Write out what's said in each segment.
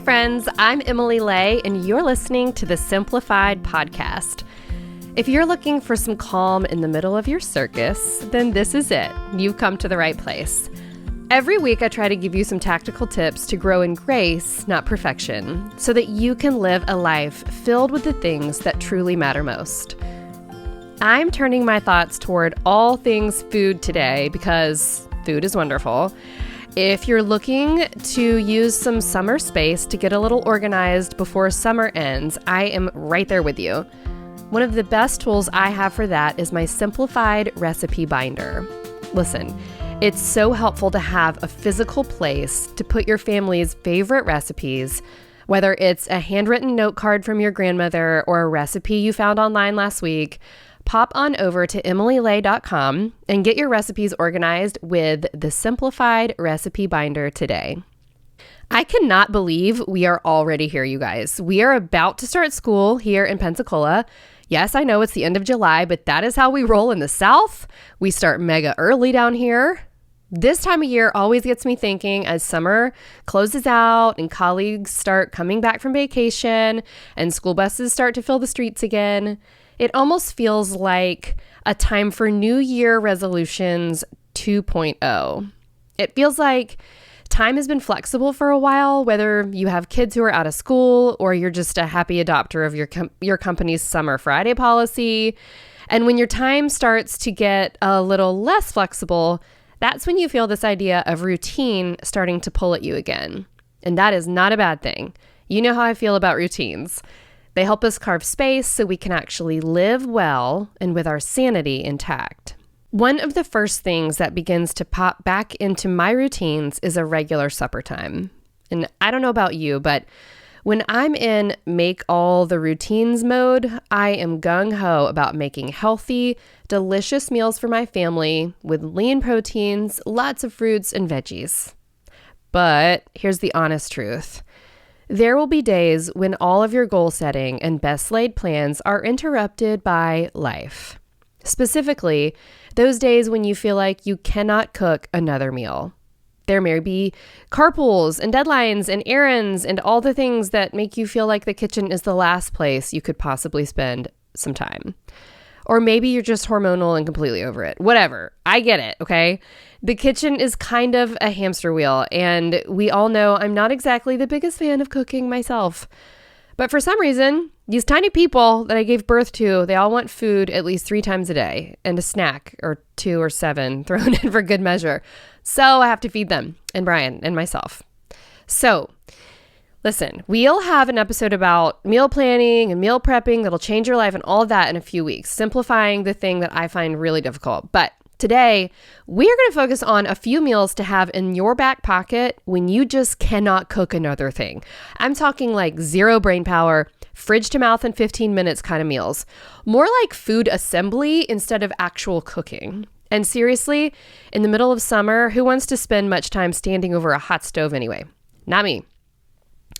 friends. I'm Emily Lay, and you're listening to the Simplified podcast. If you're looking for some calm in the middle of your circus, then this is it. You've come to the right place. Every week, I try to give you some tactical tips to grow in grace, not perfection, so that you can live a life filled with the things that truly matter most. I'm turning my thoughts toward all things food today because food is wonderful. If you're looking to use some summer space to get a little organized before summer ends, I am right there with you. One of the best tools I have for that is my Simplified recipe binder. Listen, it's so helpful to have a physical place to put your family's favorite recipes, whether it's a handwritten note card from your grandmother or a recipe you found online last week. Pop on over to emilylay.com and get your recipes organized with the Simplified recipe binder today. I cannot believe we are already here, you guys. We are about to start school here in Pensacola. Yes, I know it's the end of July, but that is how we roll in the South. We start mega early down here. This time of year always gets me thinking as summer closes out and colleagues start coming back from vacation and school buses start to fill the streets again. It almost feels like a time for New Year resolutions 2.0. It feels like time has been flexible for a while, whether you have kids who are out of school or you're just a happy adopter of your company's Summer Friday policy. And when your time starts to get a little less flexible, that's when you feel this idea of routine starting to pull at you again. And that is not a bad thing. You know how I feel about routines. They help us carve space so we can actually live well and with our sanity intact. One of the first things that begins to pop back into my routines is a regular supper time. And I don't know about you, but when I'm in make all the routines mode, I am gung-ho about making healthy, delicious meals for my family with lean proteins, lots of fruits and veggies. But here's the honest truth. There will be days when all of your goal setting and best laid plans are interrupted by life. Specifically, those days when you feel like you cannot cook another meal. There may be carpools and deadlines and errands and all the things that make you feel like the kitchen is the last place you could possibly spend some time. Or maybe you're just hormonal and completely over it. Whatever. I get it, okay? The kitchen is kind of a hamster wheel, and we all know I'm not exactly the biggest fan of cooking myself. But for some reason, these tiny people that I gave birth to, they all want food at least 3 times a day and a snack or 2 or 7 thrown in for good measure. So I have to feed them and Brian and myself. So listen, we'll have an episode about meal planning and meal prepping that'll change your life and all of that in a few weeks, simplifying the thing that I find really difficult. But today, we are going to focus on a few meals to have in your back pocket when you just cannot cook another thing. I'm talking like zero brain power, fridge to mouth in 15 minutes kind of meals. More like food assembly instead of actual cooking. And seriously, in the middle of summer, who wants to spend much time standing over a hot stove anyway? Not me.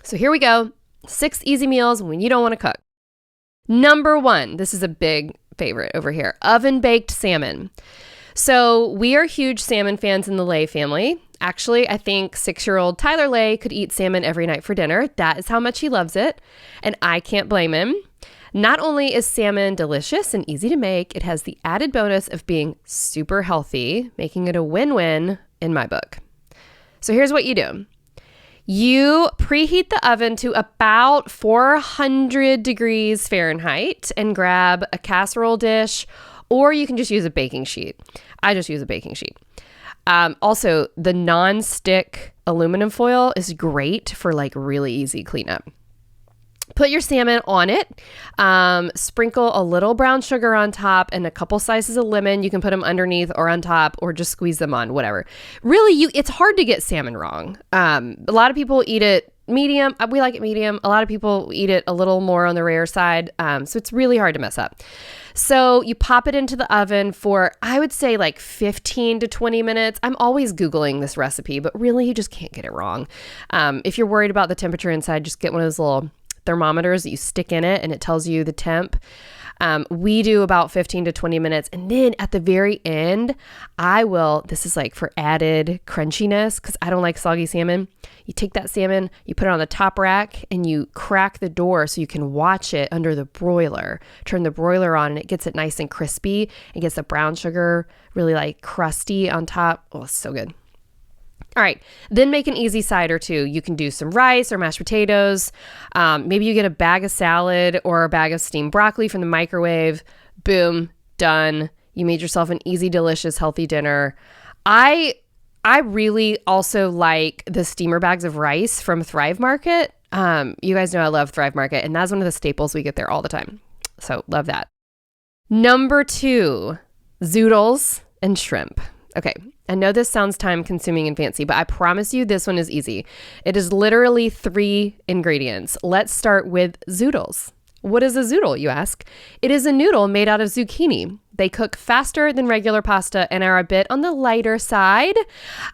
So here we go. 6 easy meals when you don't want to cook. Number 1, this is a big favorite over here, oven-baked salmon. So we are huge salmon fans in the Lay family. Actually, I think 6-year-old Tyler Lay could eat salmon every night for dinner. That is how much he loves it. And I can't blame him. Not only is salmon delicious and easy to make, it has the added bonus of being super healthy, making it a win-win in my book. So here's what you do. You preheat the oven to about 400 degrees Fahrenheit and grab a casserole dish, or you can just use a baking sheet. I just use a baking sheet. Also, the non-stick aluminum foil is great for like really easy cleanup. Put your salmon on it, sprinkle a little brown sugar on top and a couple slices of lemon. You can put them underneath or on top or just squeeze them on, whatever. Really, it's hard to get salmon wrong. A lot of people eat it medium. We like it medium. A lot of people eat it a little more on the rare side. So it's really hard to mess up. So you pop it into the oven for, I would say like 15 to 20 minutes. I'm always Googling this recipe, but really you just can't get it wrong. If you're worried about the temperature inside, just get one of those little thermometers that you stick in it and it tells you the temp. We do about 15 to 20 minutes. And then at the very end, this is like for added crunchiness, because I don't like soggy salmon. You take that salmon, you put it on the top rack, and you crack the door so you can watch it under the broiler. Turn the broiler on, and it gets it nice and crispy. It gets the brown sugar really like crusty on top. Oh, it's so good. All right, then make an easy side or two. You can do some rice or mashed potatoes. Maybe you get a bag of salad or a bag of steamed broccoli from the microwave. Boom, done. You made yourself an easy, delicious, healthy dinner. I really also like the steamer bags of rice from Thrive Market. You guys know I love Thrive Market, and that's one of the staples we get there all the time. So love that. Number 2, Zoodles and shrimp. Okay, I know this sounds time consuming and fancy, but I promise you this one is easy. It is literally 3 ingredients. Let's start with Zoodles. What is a zoodle, you ask? It is a noodle made out of zucchini. They cook faster than regular pasta and are a bit on the lighter side.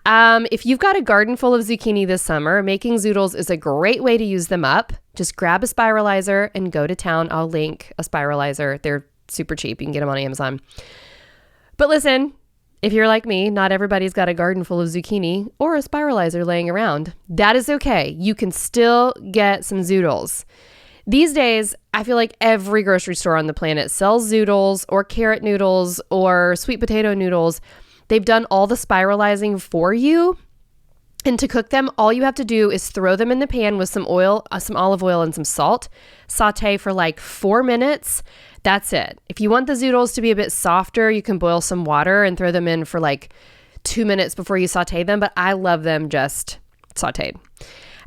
If you've got a garden full of zucchini this summer, making zoodles is a great way to use them up. Just grab a spiralizer and go to town. I'll link a spiralizer. They're super cheap. You can get them on Amazon. But listen, if you're like me, not everybody's got a garden full of zucchini or a spiralizer laying around. That is okay. You can still get some zoodles. These days, I feel like every grocery store on the planet sells zoodles or carrot noodles or sweet potato noodles. They've done all the spiralizing for you. And to cook them, all you have to do is throw them in the pan with some oil, some olive oil and some salt. Saute for like 4 minutes. That's it. If you want the zoodles to be a bit softer, you can boil some water and throw them in for like 2 minutes before you saute them. But I love them just sauteed.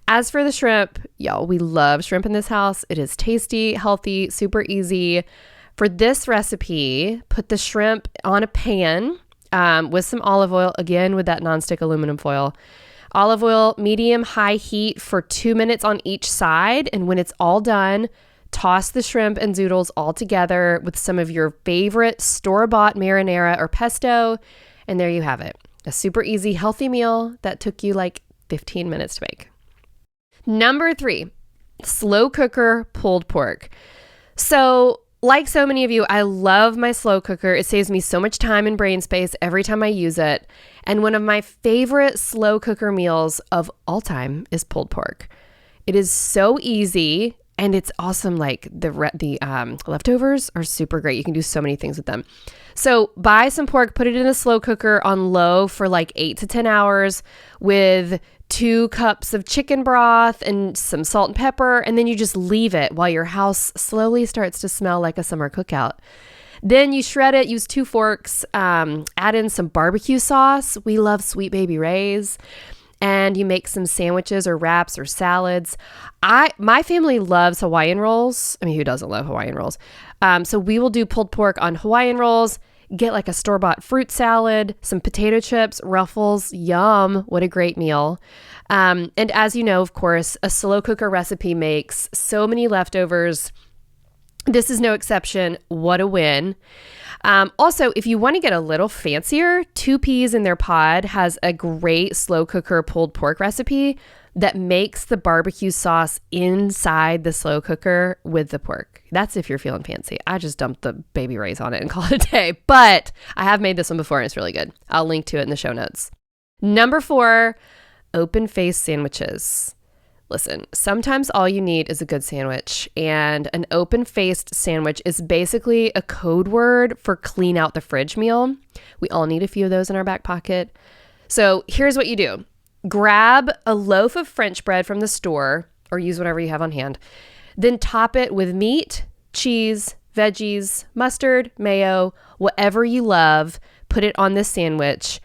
As for the shrimp, y'all, we love shrimp in this house. It is tasty, healthy, super easy. For this recipe, put the shrimp on a pan with some olive oil, again with that nonstick aluminum foil. Olive oil, medium-high heat for 2 minutes on each side. And when it's all done, toss the shrimp and zoodles all together with some of your favorite store-bought marinara or pesto. And there you have it. A super easy, healthy meal that took you like 15 minutes to make. Number 3, slow cooker pulled pork. So like so many of you, I love my slow cooker. It saves me so much time and brain space every time I use it. And one of my favorite slow cooker meals of all time is pulled pork. It is so easy and it's awesome. Like the leftovers are super great. You can do so many things with them. So buy some pork, put it in a slow cooker on low for like 8 to 10 hours with 2 cups of chicken broth and some salt and pepper, and then you just leave it while your house slowly starts to smell like a summer cookout. Then you shred it, use 2 forks, add in some barbecue sauce. We love Sweet Baby Ray's. And you make some sandwiches or wraps or salads. My family loves Hawaiian rolls. I mean, who doesn't love Hawaiian rolls? So we will do pulled pork on Hawaiian rolls. Get like a store-bought fruit salad, some potato chips, Ruffles. Yum. What a great meal. And as you know, of course, a slow cooker recipe makes so many leftovers. This is no exception. What a win. Also, if you want to get a little fancier, 2 Peas in Their Pod has a great slow cooker pulled pork recipe that makes the barbecue sauce inside the slow cooker with the pork. That's if you're feeling fancy. I just dumped the Baby Ray's on it and called it a day, but I have made this one before and it's really good. I'll link to it in the show notes. Number 4, open-faced sandwiches. Listen, sometimes all you need is a good sandwich, and an open-faced sandwich is basically a code word for clean out the fridge meal. We all need a few of those in our back pocket. So here's what you do. Grab a loaf of French bread from the store, or use whatever you have on hand. Then top it with meat, cheese, veggies, mustard, mayo, whatever you love. Put it on this sandwich.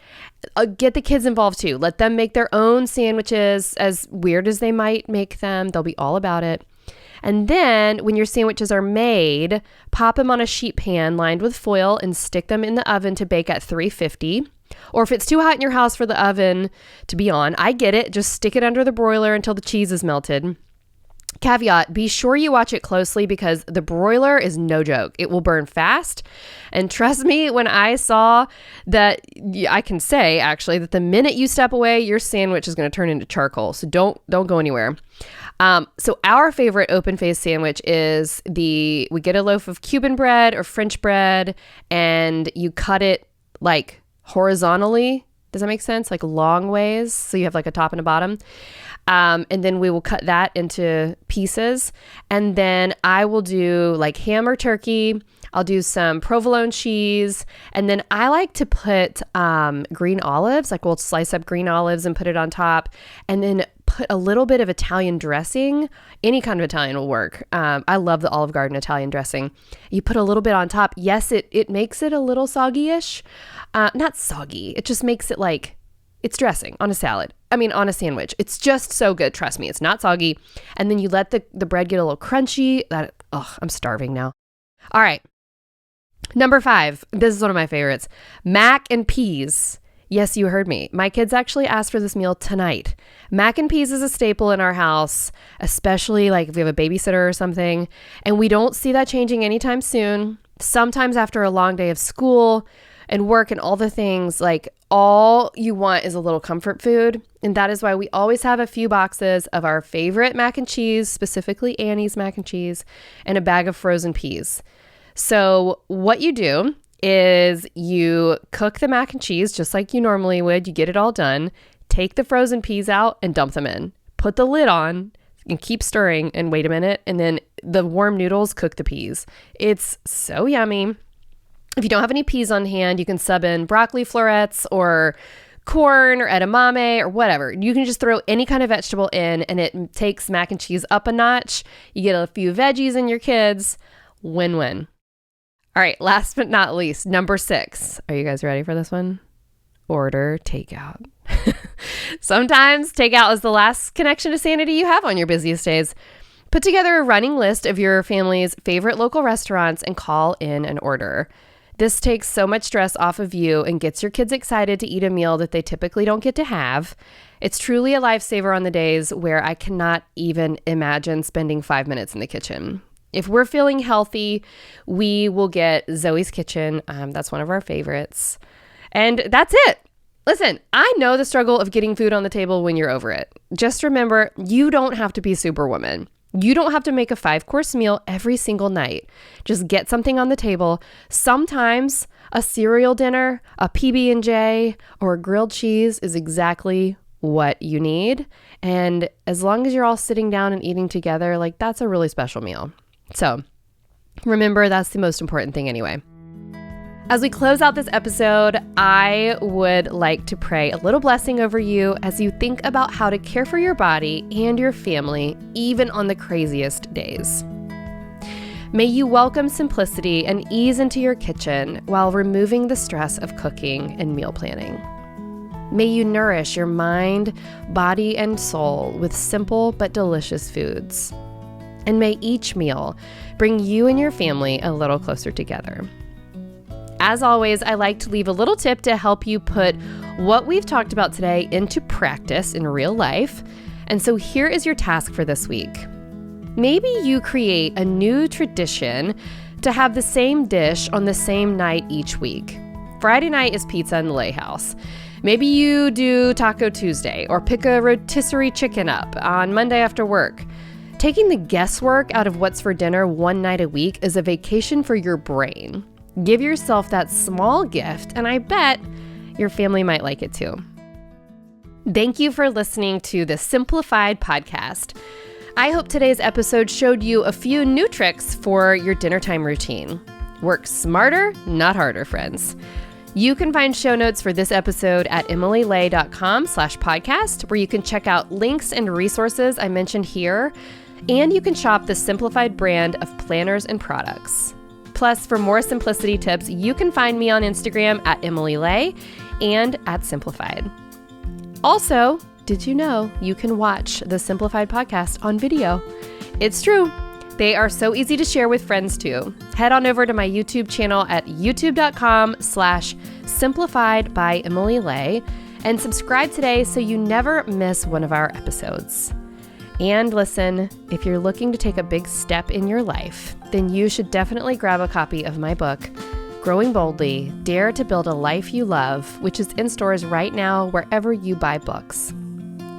Get the kids involved too. Let them make their own sandwiches, as weird as they might make them. They'll be all about it. And then when your sandwiches are made, pop them on a sheet pan lined with foil and stick them in the oven to bake at 350. Or if it's too hot in your house for the oven to be on, I get it. Just stick it under the broiler until the cheese is melted. Caveat, be sure you watch it closely because the broiler is no joke. It will burn fast. And trust me, when I saw that, I can say actually that the minute you step away, your sandwich is going to turn into charcoal. So don't go anywhere. So our favorite open face sandwich is we get a loaf of Cuban bread or French bread and you cut it like horizontally. Does that make sense? Like long ways. So you have like a top and a bottom. And then we will cut that into pieces. And then I will do like ham or turkey. I'll do some provolone cheese. And then I like to put green olives, like we'll slice up green olives and put it on top. And then put a little bit of Italian dressing. Any kind of Italian will work. I love the Olive Garden Italian dressing. You put a little bit on top. Yes, it makes it a little soggy-ish. Not soggy. It just makes it like it's dressing on a salad. I mean, on a sandwich. It's just so good. Trust me, it's not soggy. And then you let the bread get a little crunchy. I'm starving now. All right. Number 5. This is one of my favorites. Mac and peas. Yes, you heard me. My kids actually asked for this meal tonight. Mac and peas is a staple in our house, especially like if we have a babysitter or something. And we don't see that changing anytime soon. Sometimes after a long day of school and work and all the things, like all you want is a little comfort food. And that is why we always have a few boxes of our favorite mac and cheese, specifically Annie's mac and cheese, and a bag of frozen peas. So what you do is you cook the mac and cheese just like you normally would. You get it all done. Take the frozen peas out and dump them in. Put the lid on and keep stirring and wait a minute. And then the warm noodles cook the peas. It's so yummy. If you don't have any peas on hand, you can sub in broccoli florets or corn or edamame or whatever. You can just throw any kind of vegetable in and it takes mac and cheese up a notch. You get a few veggies in your kids. Win-win. All right, last but not least, number 6. Are you guys ready for this one? Order takeout. Sometimes takeout is the last connection to sanity you have on your busiest days. Put together a running list of your family's favorite local restaurants and call in an order. This takes so much stress off of you and gets your kids excited to eat a meal that they typically don't get to have. It's truly a lifesaver on the days where I cannot even imagine spending 5 minutes in the kitchen. If we're feeling healthy, we will get Zoe's Kitchen. That's one of our favorites. And that's it. Listen, I know the struggle of getting food on the table when you're over it. Just remember, you don't have to be Superwoman. You don't have to make a 5-course meal every single night. Just get something on the table. Sometimes a cereal dinner, a PB&J, or a grilled cheese is exactly what you need. And as long as you're all sitting down and eating together, like that's a really special meal. So remember, that's the most important thing anyway. As we close out this episode, I would like to pray a little blessing over you as you think about how to care for your body and your family, even on the craziest days. May you welcome simplicity and ease into your kitchen while removing the stress of cooking and meal planning. May you nourish your mind, body, and soul with simple but delicious foods. And may each meal bring you and your family a little closer together. As always, I like to leave a little tip to help you put what we've talked about today into practice in real life. And so here is your task for this week. Maybe you create a new tradition to have the same dish on the same night each week. Friday night is pizza in the Lay House. Maybe you do Taco Tuesday or pick a rotisserie chicken up on Monday after work. Taking the guesswork out of what's for dinner one night a week is a vacation for your brain. Give yourself that small gift, and I bet your family might like it too. Thank you for listening to the Simplified podcast. I hope today's episode showed you a few new tricks for your dinner time routine. Work smarter, not harder, friends. You can find show notes for this episode at emilylay.com/podcast, where you can check out links and resources I mentioned here, and you can shop the Simplified brand of planners and products. Plus, for more simplicity tips, you can find me on Instagram at emilylay and at Simplified. Also, did you know you can watch the Simplified podcast on video? It's true. They are so easy to share with friends too. Head on over to my YouTube channel at youtube.com/simplified by Emily Lay and subscribe today so you never miss one of our episodes. And listen, if you're looking to take a big step in your life, then you should definitely grab a copy of my book, Growing Boldly, Dare to Build a Life You Love, which is in stores right now wherever you buy books.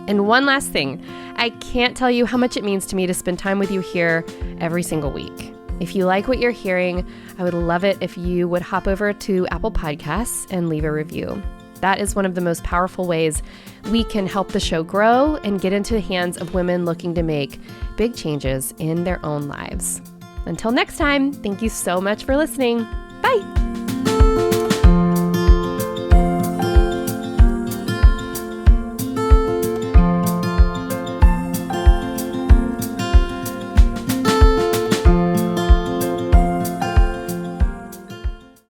And one last thing, I can't tell you how much it means to me to spend time with you here every single week. If you like what you're hearing, I would love it if you would hop over to Apple Podcasts and leave a review. That is one of the most powerful ways we can help the show grow and get into the hands of women looking to make big changes in their own lives. Until next time, thank you so much for listening. Bye.